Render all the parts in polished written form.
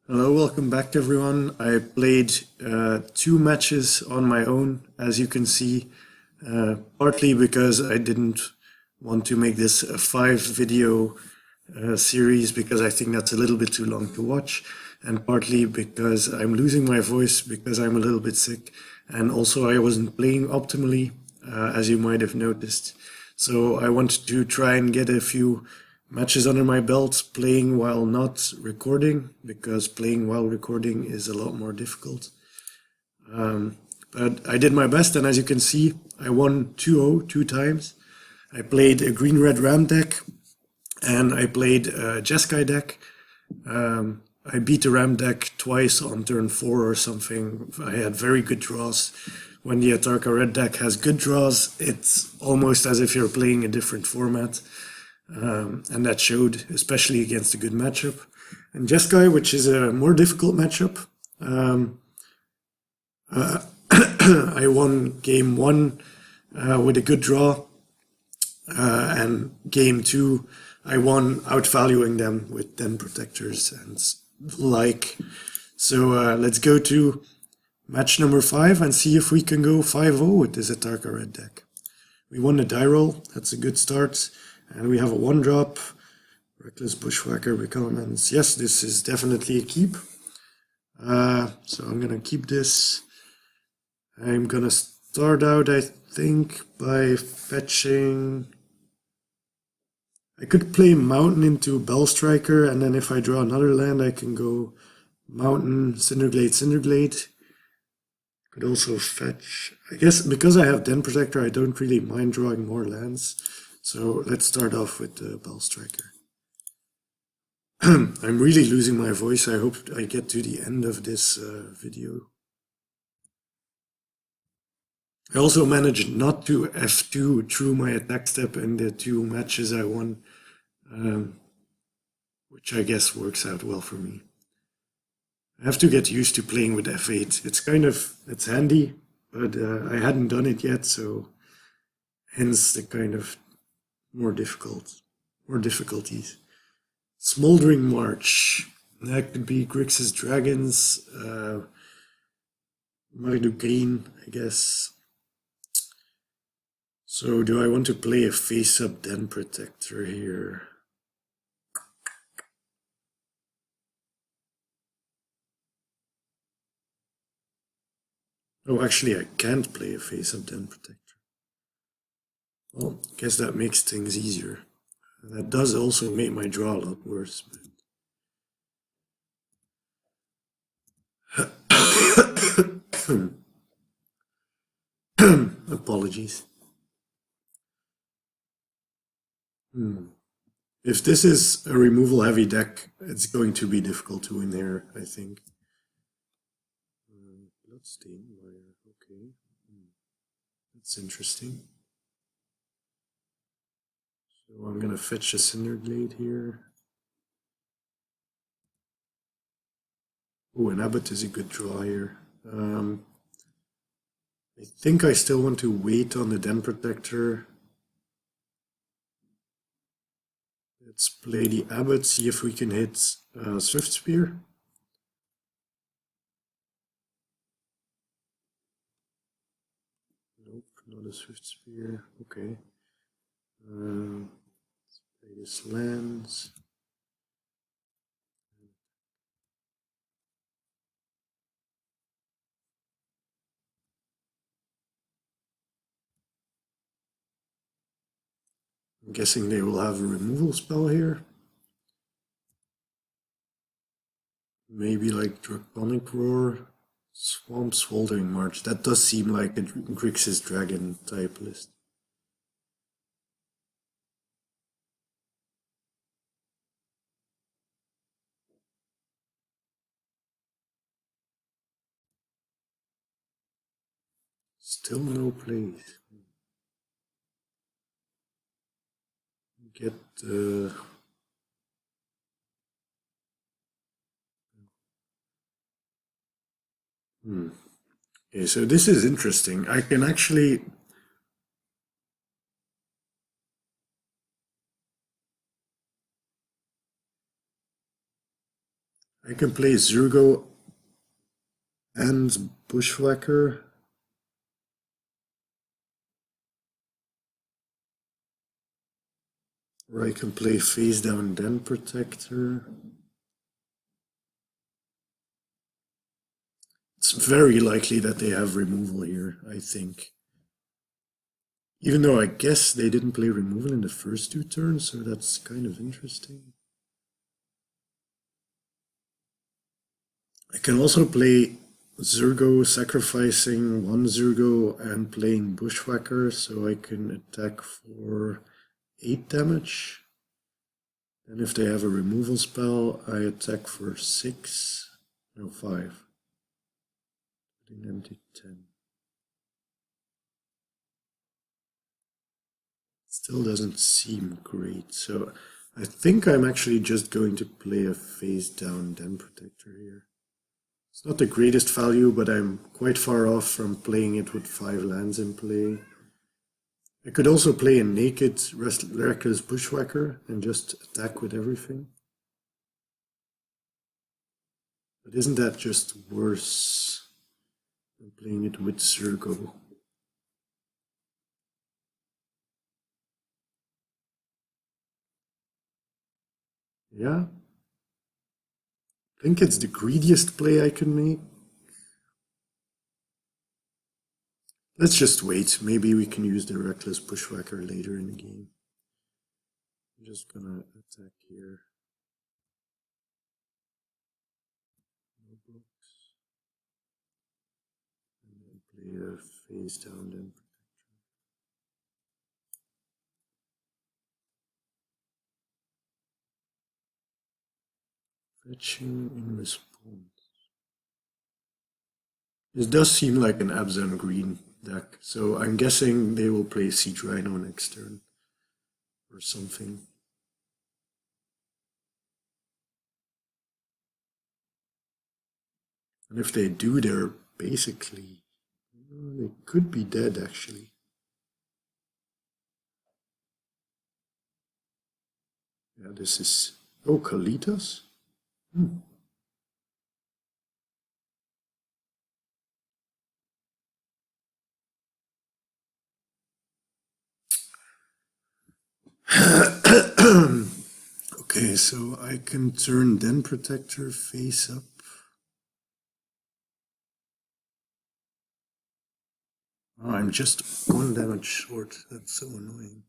Hello, welcome back everyone. I played two matches on my own, as you can see, partly because I didn't want to make this a 5 video series because I think that's a little bit too long to watch, and partly because I'm losing my voice because I'm a little bit sick, and also I wasn't playing optimally, as you might have noticed. So I wanted to try and get a few matches under my belt playing while not recording, because playing while recording is a lot more difficult. But I did my best, and as you can see, I won 2-0 two times. I played a green-red ram deck, and I played a Jeskai deck. I beat the ram deck twice on turn 4 or something. I had very good draws. When the Atarka red deck has good draws, it's almost as if you're playing a different format. And that showed, especially against a good matchup. And Jeskai, which is a more difficult matchup, I won game 1 with a good draw, and game 2 I won outvaluing them with den protectors and like. So let's go to match number 5 and see if we can go 5-0 with this Atarka red deck. We won the die roll, that's a good start. And we have a 1-drop, Reckless Bushwhacker Recommends. Yes, this is definitely a keep. So I'm gonna keep this. I'm gonna start out, I think, by fetching... I could play Mountain into Bell Striker, and then if I draw another land, I can go Mountain, Cinderglade, Cinderglade. Could also fetch... I guess because I have Den Protector, I don't really mind drawing more lands. So let's start off with the Bell Striker. I'm really losing my voice. I hope I get to the end of this video. I also managed not to F2 through my attack step in the 2 matches I won, which I guess works out well for me. I have to get used to playing with F8. It's handy, but I hadn't done it yet, so hence the kind of more difficulties. Smoldering March. That could be Grixis Dragons, Mardu Green, I guess. So do I want to play a face-up Den Protector here? Oh, actually I can't play a face-up Den Protector. Well, I guess that makes things easier. That does also make my draw a lot worse. Apologies. If this is a removal heavy deck, it's going to be difficult to win here, I think. Bloodstain Wire, okay. That's interesting. So I'm gonna fetch a Cinderglade here. Oh, an Abbot is a good draw here. I think I still want to wait on the Den Protector. Let's play the Abbot, see if we can hit Swift Spear. Nope, not a Swift Spear. Okay. Let's play this lands. I'm guessing they will have a removal spell here. Maybe like Draconic Roar, Swamp Smoldering March. That does seem like a Grixis Dragon type list. Still no plays. Get the... Okay, so this is interesting. I can actually... I can play Zurgo and Bushwhacker. Or I can play face down Den Protector. It's very likely that they have removal here, I think. Even though I guess they didn't play removal in the first 2 turns, so that's kind of interesting. I can also play Zurgo, sacrificing 1 Zurgo and playing Bushwhacker, so I can attack for 8 damage. And if they have a removal spell, I attack for 6, no 5. Putting them to 10. Still doesn't seem great, so I think I'm actually just going to play a face down Den Protector here. It's not the greatest value, but I'm quite far off from playing it with 5 lands in play. I could also play a naked Reckless Bushwhacker and just attack with everything. But isn't that just worse than playing it with Zurgo? Yeah. I think it's the greediest play I can make. Let's just wait. Maybe we can use the Reckless Bushwhacker later in the game. I'm just gonna attack here. No blocks. And then play a face down Den Protector. Fetching in response. This does seem like an Abzan green deck, so I'm guessing they will play Siege Rhino next turn or something. And if they do, they're basically, they could be dead actually. Yeah, this is, oh, Kalitas? Okay, so I can turn Den Protector face up. Oh, I'm just 1 damage short. That's so annoying.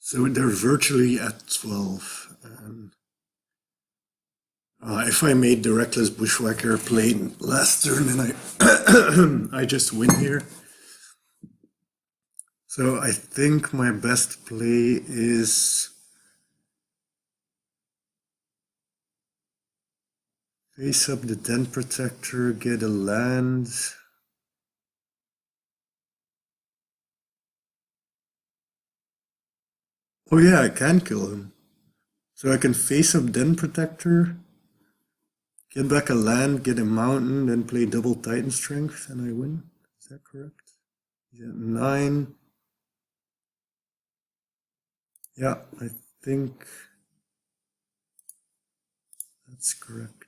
So they're virtually at 12. If I made the Reckless Bushwhacker play last turn, then I just win here. So I think my best play is face up the Den Protector, get a land. Oh yeah, I can kill him. So I can face up Den Protector, get back a land, get a mountain, then play double Titan Strength, and I win. Is that correct? He's at 9. Yeah, I think that's correct.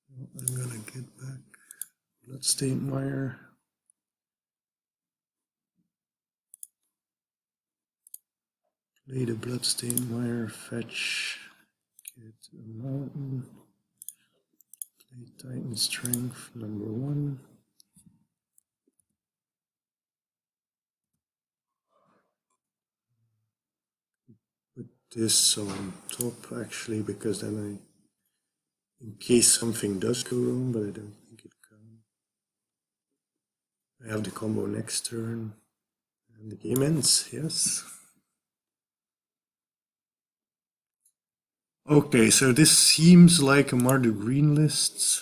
So I'm gonna get back Bloodstained Mire. Play the Bloodstained Mire, fetch, get a mountain, play Titan Strength, number 1. Put this on top actually, because then in case something does go wrong, but I don't think it can. I have the combo next turn, and the game ends, yes. Okay, so this seems like a Mardu Green list,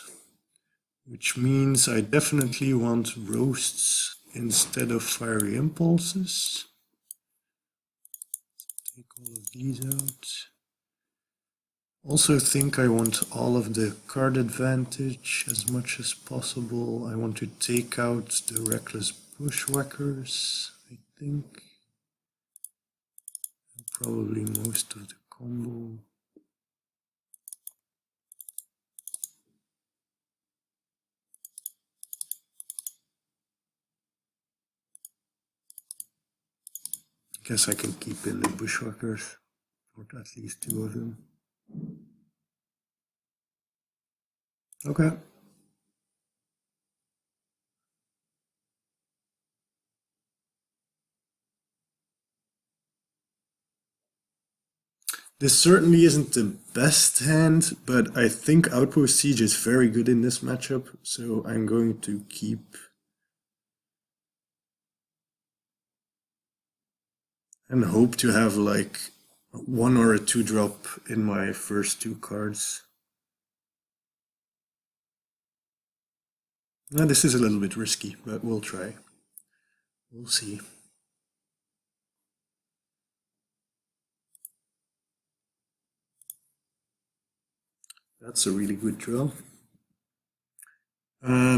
which means I definitely want roasts instead of fiery impulses. Take all of these out. Also think I want all of the card advantage as much as possible. I want to take out the Reckless Bushwhackers, I think. And probably most of the combo. Guess I can keep in the bushwhackers, or at least 2 of them. Okay. This certainly isn't the best hand, but I think Outpost Siege is very good in this matchup, so I'm going to keep and hope to have like 1 or a 2 drop in my first 2 cards. Now this is a little bit risky, but we'll try. We'll see. That's a really good draw.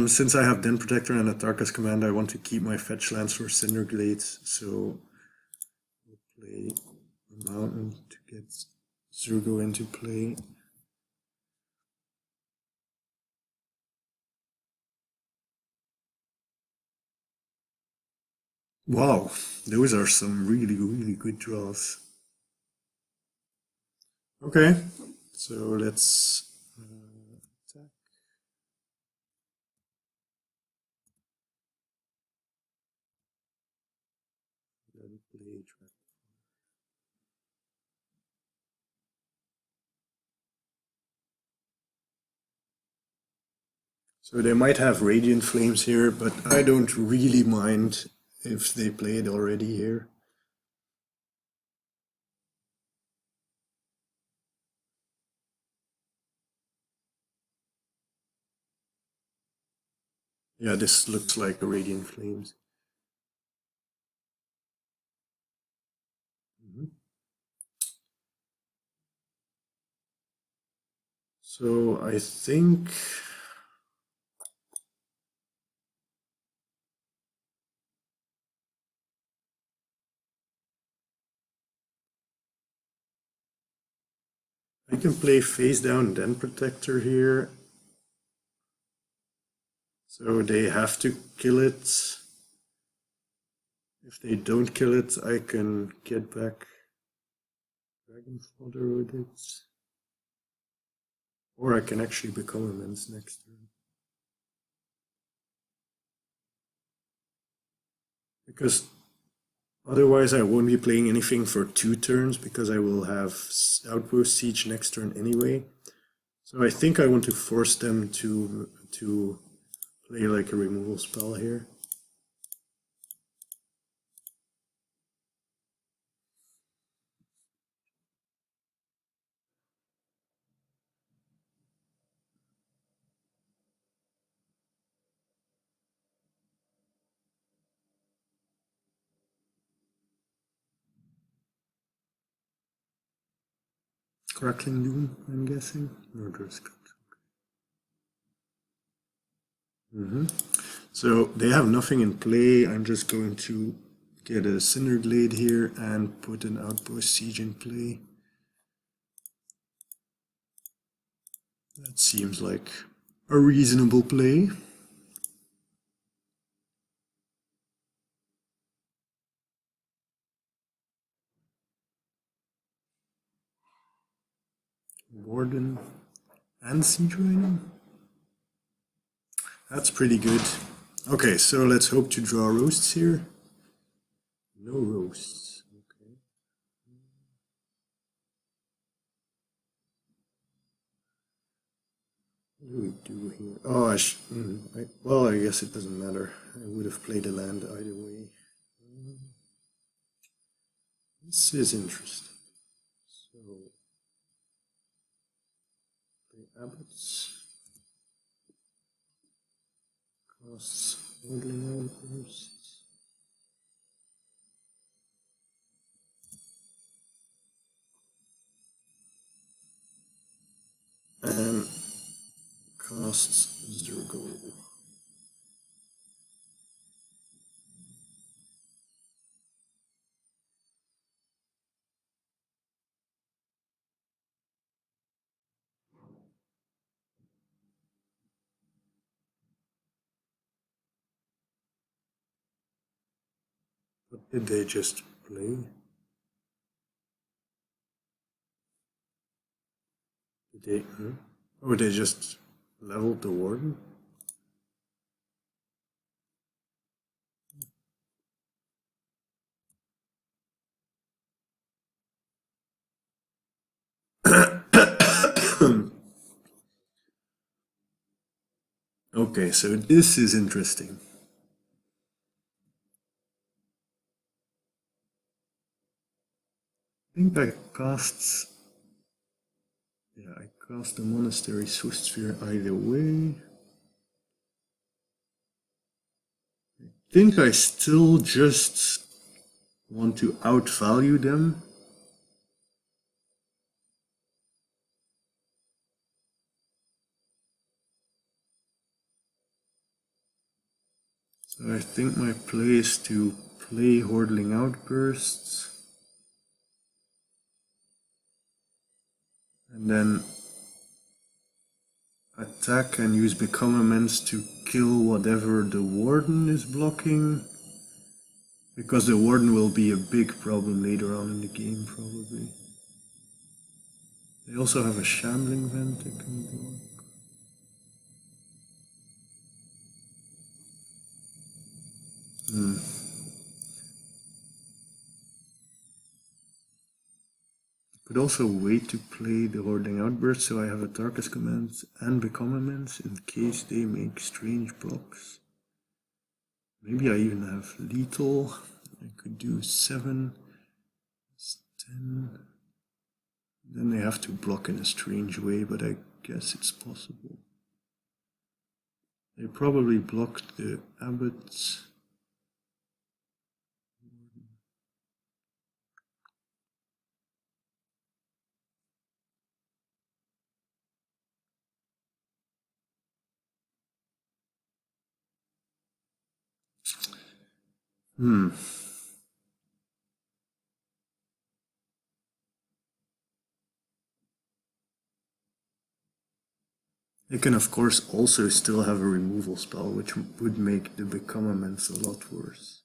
Since I have Den Protector and Atarka's Command, I want to keep my fetch lands for Cinder Glades, so we'll play a mountain to get Zurgo into play. Wow, those are some really, really good draws. Okay, so let's attack. Then play trap. So they might have Radiant Flames here, but I don't really mind if they play it already here. Yeah, this looks like a Radiant Flames. So I think I can play face down Den Protector here. So they have to kill it. If they don't kill it, I can get back Dragon Fodder with it. Or I can actually become immense next turn. Because otherwise I won't be playing anything for 2 turns because I will have Outpost Siege next turn anyway. So I think I want to force them to play like a removal spell here. Crackling Doom, I'm guessing. Murderous Cut. So they have nothing in play. I'm just going to get a Cinder Glade here and put an Outpost Siege in play. That seems like a reasonable play. Warden and Siege Rhino. That's pretty good. Okay, so let's hope to draw roasts here. No roasts. Okay. What do we do here? Oh, well, I guess it doesn't matter. I would have played a land either way. This is interesting. So, play Abbots. Costs Woodland Outposts. And costs 0 gold. Did they just play? Did they? Huh? Or they just leveled the warden? Okay, so this is interesting. I think I cast. Yeah, I cast the monastery Swift Sphere either way. I think I still just want to outvalue them. So I think my play is to play Hordling Outbursts. And then attack and use Become Immense to kill whatever the warden is blocking. Because the warden will be a big problem later on in the game, probably. They also have a Shambling Vent they can block. Could also wait to play the Hoarding Outburst so I have Atarka's commands and Become Immense in case they make strange blocks. Maybe I even have Lethal. I could do 7, 10. Then they have to block in a strange way, but I guess it's possible. They probably blocked the Abbots. They can of course also still have a removal spell, which would make the Become Immense a lot worse.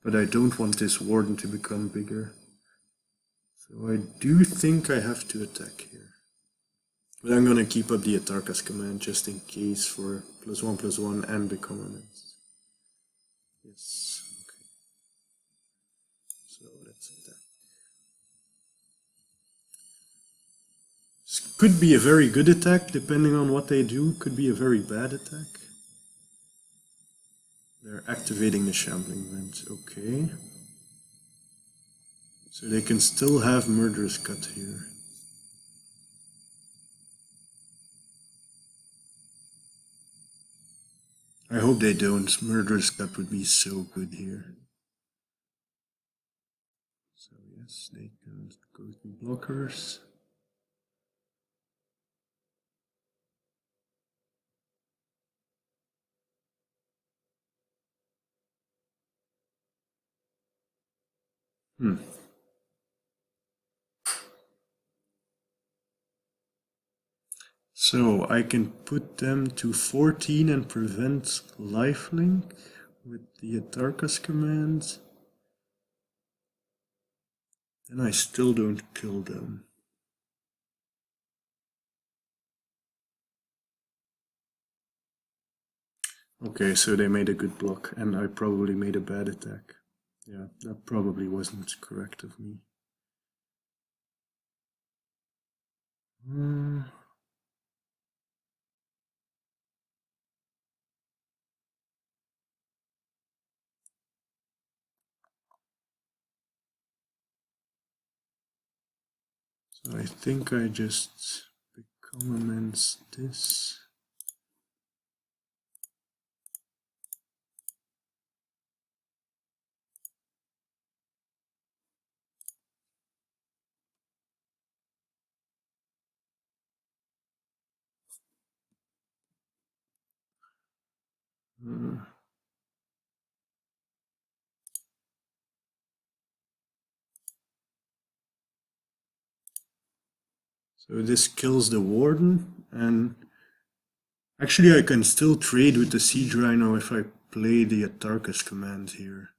But I don't want this warden to become bigger. So I do think I have to attack here. But I'm gonna keep up the Atarka's command just in case for +1/+1 and Become Immense. Yes, okay. So let's attack. This could be a very good attack, depending on what they do. Could be a very bad attack. They're activating the Shambling Vent, okay. So they can still have Murderous Cut here. I hope they don't. Murderous Cut would be so good here. So yes, they can go through blockers. So I can put them to 14 and prevent lifelink with the Atarka's commands. Then I still don't kill them. Okay, so they made a good block, and I probably made a bad attack. Yeah, that probably wasn't correct of me. So I think I just Become Immense this. So this kills the warden, and actually I can still trade with the siege rhino if I play the Atarka's command here.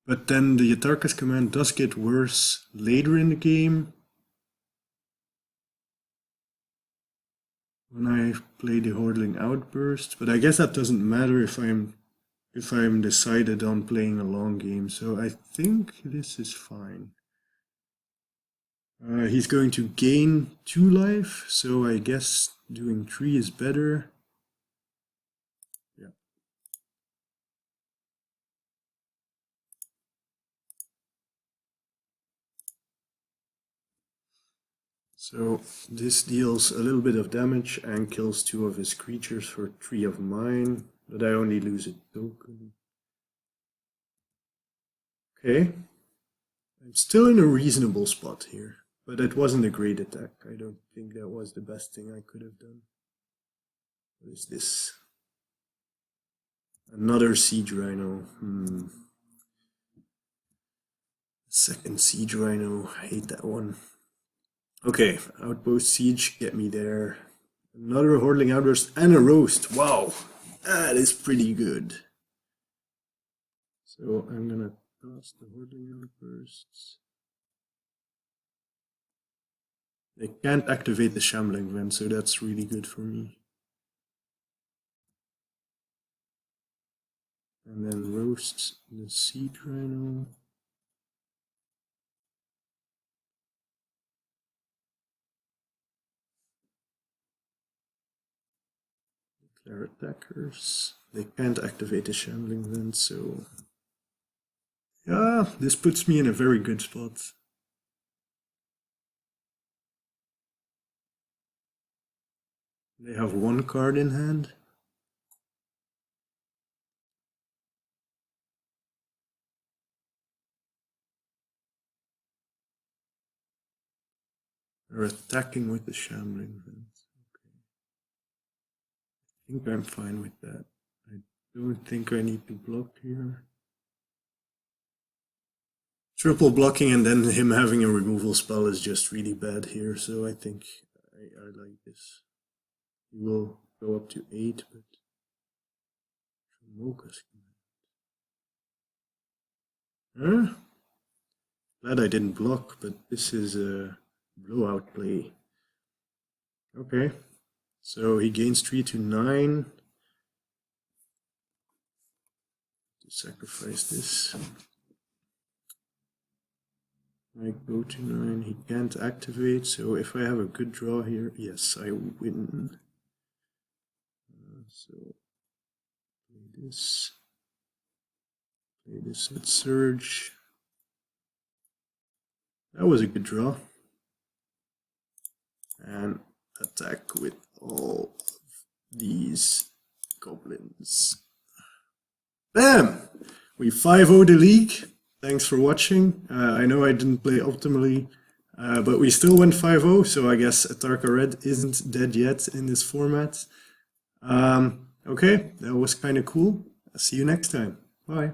But then the Atarka's command does get worse later in the game, when I play the Hordling Outburst, but I guess that doesn't matter if I'm decided on playing a long game, so I think this is fine. He's going to gain 2 life, so I guess doing 3 is better. Yeah. So this deals a little bit of damage and kills 2 of his creatures for 3 of mine, but I only lose a token. Okay. I'm still in a reasonable spot here, but it wasn't a great attack. I don't think that was the best thing I could have done. What is this? Another siege rhino. Second siege rhino. I hate that one. Okay, outpost siege, get me there. Another hordling outburst and a roast. Wow, that is pretty good. So I'm gonna toss the hordling outbursts. They can't activate the shambling vent, so that's really good for me. And then roast the siege rhino. Declare attackers. They can't activate the shambling vent, so yeah, this puts me in a very good spot. They have 1 card in hand. They're attacking with the shambling vent. Okay. I think I'm fine with that. I don't think I need to block here. Triple blocking and then him having a removal spell is just really bad here, so I think I like this. He will go up to 8, but Mocha's command. Huh? Glad I didn't block, but this is a blowout play. Okay, so he gains 3 to 9. To sacrifice this. I go to 9, he can't activate, so if I have a good draw here, yes, I win. So, play this with Surge. That was a good draw. And attack with all of these goblins. Bam! We 5-0'd the league. Thanks for watching. I know I didn't play optimally, but we still went 5-0, so I guess Atarka Red isn't dead yet in this format. Okay, that was kind of cool. I'll see you next time. Bye.